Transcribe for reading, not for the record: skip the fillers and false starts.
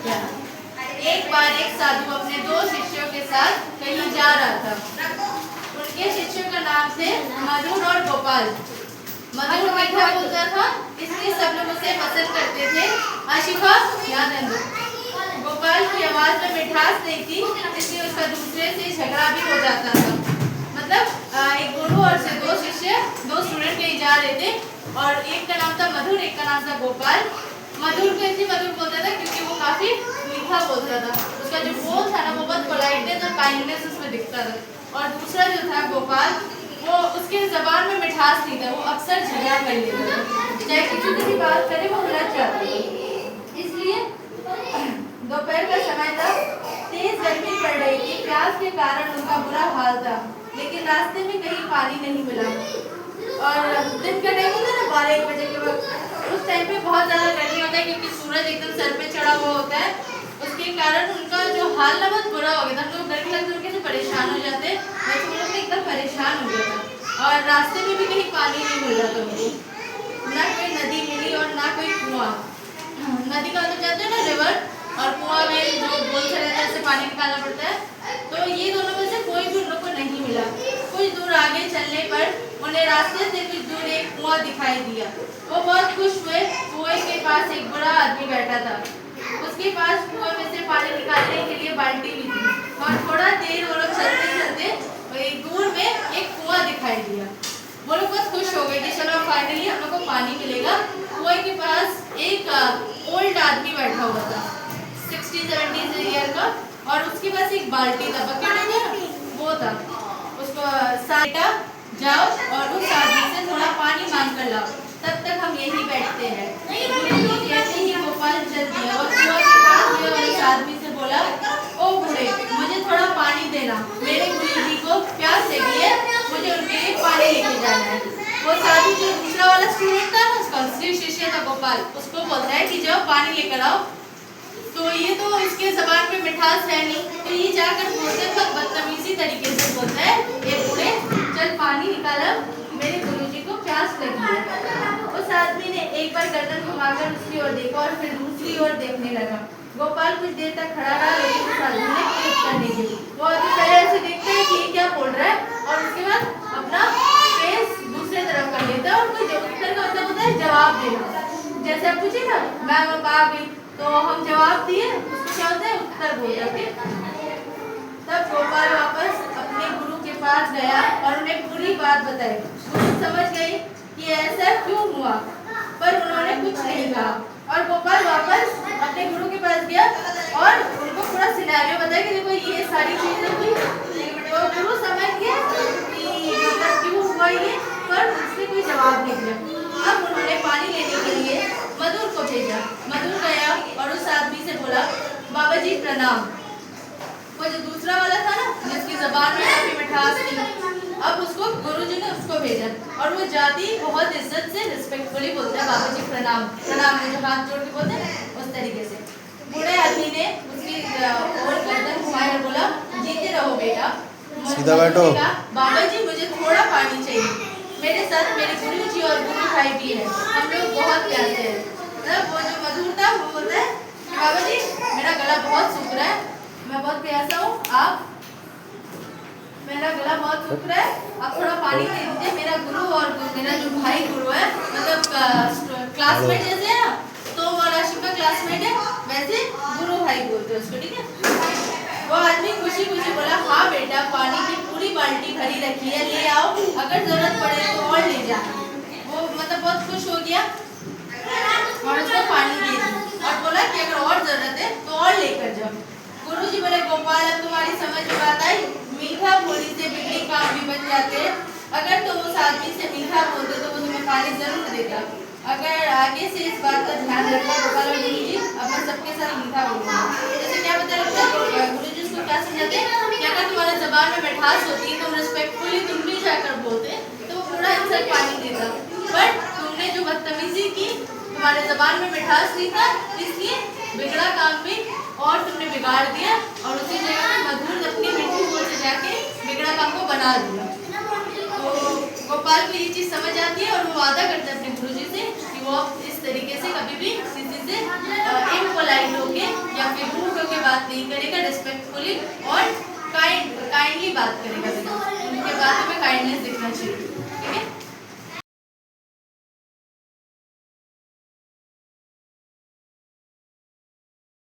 एक बार एक साधु अपने 2 शिष्यों के साथ कहीं जा रहा था। उनके शिष्यों का नाम थे मधुर और गोपाल। मधुर मीठा बोलता था, इसलिए सब लोग उसे पसंद करते थे। आशिफा याद है। गोपाल की आवाज में मिठास नहीं थी, इसलिए उसका दूसरे से झगड़ा भी हो जाता था। मतलब एक गुरु और से 2 शिष्य 2 स्टूडेंट कहीं जा रहे थे और एक का नाम था मधुर, एक का नाम था गोपाल। मधुर को इसलिए मधुर बोलता था क्योंकि वो काफी मीठा बोलता था। उसका जो बोल था ना वो बहुत पोलाइटनेस और काइंडनेस उसमें दिखता था। और दूसरा जो था गोपाल, वो उसके जबान में मिठास नहीं था, वो अक्सर झगड़ा कर लेता था। चाहे किसी से भी बात करे वो लड़ जाता था। इसलिए दोपहर का समय था, तेज गर्मी पड़ रही थी, प्यास के कारण उनका बुरा हाल था, लेकिन रास्ते में कहीं पानी नहीं मिला। और दिन का टाइम होता है ना 12-1 बजे के वक्त, उस टाइम पे बहुत ज़्यादा गर्मी होता है क्योंकि सूरज एकदम सर पे चढ़ा हुआ होता है। उसके कारण उनका जो हाल ना बहुत बुरा हो गया था। लोग गर्मी लगते उनके तो परेशान हो जाते, वैसे वो लोग एकदम परेशान हो गया था। और रास्ते में भी कहीं पानी नहीं मिल रहा था उनको, ना कोई नदी मिली और ना कोई कुआं। नदी का मतलब जाते हैं ना रिवर, और कुआं में जो गोल से रहता है उससे पानी निकालना पड़ता है। तो ये दोनों में से कोई भी उन लोग को नहीं मिला। कुछ दूर आगे चलने पर उन्हें रास्ते से कुछ दूर एक कुआं दिखाई दिया। वो बहुत खुश हुए। कुएं के पास एक बूढ़ा आदमी बैठा था। उसके पास कुएं में से पानी निकालने के लिए बाल्टी भी थी। और थोड़ा देर वो लोग चलते चलते दूर में एक कुआं दिखाई दिया। वो लोग बहुत खुश हो गए कि चलो फाइनली हम लोग को पानी मिलेगा। कुएं के पास एक ओल्ड आदमी बैठा हुआ था, 60-70 ईयर का, और उसके पास एक बाल्टी था, बकेट होता है वो था। उसको बेटा जाओ और उस आदमी से थोड़ा पानी मांग कर लाओ, तब तक हम यहीं बैठते हैं। जैसे ही गोपाल चल दिया और कुआं के पास गया और उस आदमी से बोला, ओ बूढ़े, मुझे थोड़ा पानी देना, मेरे गुरुजी को प्यास लगी है, मुझे उनके लिए पानी लेके जाना है। वो साधु जो दूसरा वाला स्टूडेंट था ना, उसका शिष्य था गोपाल, उसको बोलता है कि जाओ पानी लेकर आओ। तो ये तो इसके जबान पे मिठास है नहीं, तो ये जाकर बोलते हैं बहुत बदतमीजी तरीके से बोलता है, ये बूढ़े चल पानी निकालो, मेरे गुरुजी को प्यास लगी है। उस आदमी ने एक बार गर्दन घुमाकर उसकी ओर देखा और फिर दूसरी ओर देखने लगा। गोपाल कुछ देर तक खड़ा रहा, लेकिन उस आदमी ने कुछ करने के लिए वो आदमी पहले ऐसे देखता है कि क्या बोल रहा है और उसके बाद अपना फेस दूसरे तरफ कर लेता है और कोई जो उत्तर का मतलब होता है जवाब देना। जैसे आप पूछे ना मैम अब आ गई, तो हम जवाब दिए, उसको क्या होता है उत्तर बोल जाते। तब गोपाल वापस अपने गुरु के पास गया और उन्हें पूरी बात बताई। गुरु समझ गए कि ऐसा क्यों हुआ, पर उन्होंने कुछ नहीं कहा और गोपाल वापस अपने गुरु के पास गया और उनको पूरा सिनेरियो बताया कि देखो ये सारी चीजें हुई। तो गुरु समझ गया कि मतलब क्यों हुआ ये, पर उसने कोई जवाब नहीं दिया। अब उन्होंने पानी लेने के लिए मधुर को भेजा। मधुर गया और उस आदमी से बोला, बाबा जी प्रणाम। वो जो दूसरा वाला था ना जिसकी जबान में काफी मिठास थी, अब उसको गुरुजी ने उसको भेजा और वो जाती बहुत इज्जत से रिस्पेक्टफुली बोलता है, बाबा जी प्रणाम। प्रणाम में जो हाथ जोड़ के बोलते हैं उस तरीके से। बूढ़े आदमी ने उसकी और गर्दन घुमाई और बोला, जीते रहो बेटा। सीधा बैठो। बाबा जी मुझे थोड़ा पानी चाहिए, मेरे साथ मेरे गुरुजी और गुरु भाई भी है, हम लोग बहुत प्यासे हैं। तब वो जो मधुर था वो बोलता है, बाबा जी मेरा गला बहुत सूख रहा है, मैं बहुत प्यासा हूँ, आप मेरा गला बहुत सूख रहा है, आप थोड़ा पानी दे दीजिए। मेरा गुरु और मेरा जो भाई गुरु है, मतलब क्लासमेट जैसे है ना, तो वो राशि का क्लासमेट है, वैसे गुरु भाई बोलते हैं उसको, ठीक है। वो आदमी खुशी खुशी बोला, हाँ बेटा पानी की पूरी बाल्टी भरी रखी है, ले आओ, अगर जरूरत पड़े तो और ले जाना। वो मतलब बहुत खुश हो गया और उसको पानी दे दी और बोला कि अगर और जरूरत है तो और लेकर जाओ। गुरुजी बोले, गोपाल अब तुम्हारी समझ में बात आई, मीठा बोली से बिगड़ी काम भी बन जाते हैं। अगर तुम उस आदमी से मीठा बोलते तो वो तुम्हें पानी जरूर देता। अगर आगे से इस बात का ध्यान रखना गोपाल और गुरुजी, अब मैं सबके साथ मीठा बोलूंगा। जैसे क्या पता लगता है गुरुजी उसको क्या समझाते हैं कि अगर तुम्हारे जबान में मिठास होती तुम रिस्पेक्टफुली तुम भी जाकर बोलते तो वो पूरा इंसान पानी देता, बट तुमने जो बदतमीजी की, तुम्हारे जबान में मिठास नहीं था, इसलिए बिगड़ा काम भी और तुमने बिगाड़ दिया और उसी जगह पे मधुर अपनी मीठी बोल से जाके बिगड़ा काम को बना दिया। तो गोपाल को ये चीज़ समझ आती है और वो वादा करता है अपने गुरुजी से कि वो इस तरीके से कभी भी किसी से इम्पोलाइट होके या कभी रूड होकर बात नहीं करेगा, रिस्पेक्टफुली और काइंडली बात करेगा, उनके बातों में काइंडनेस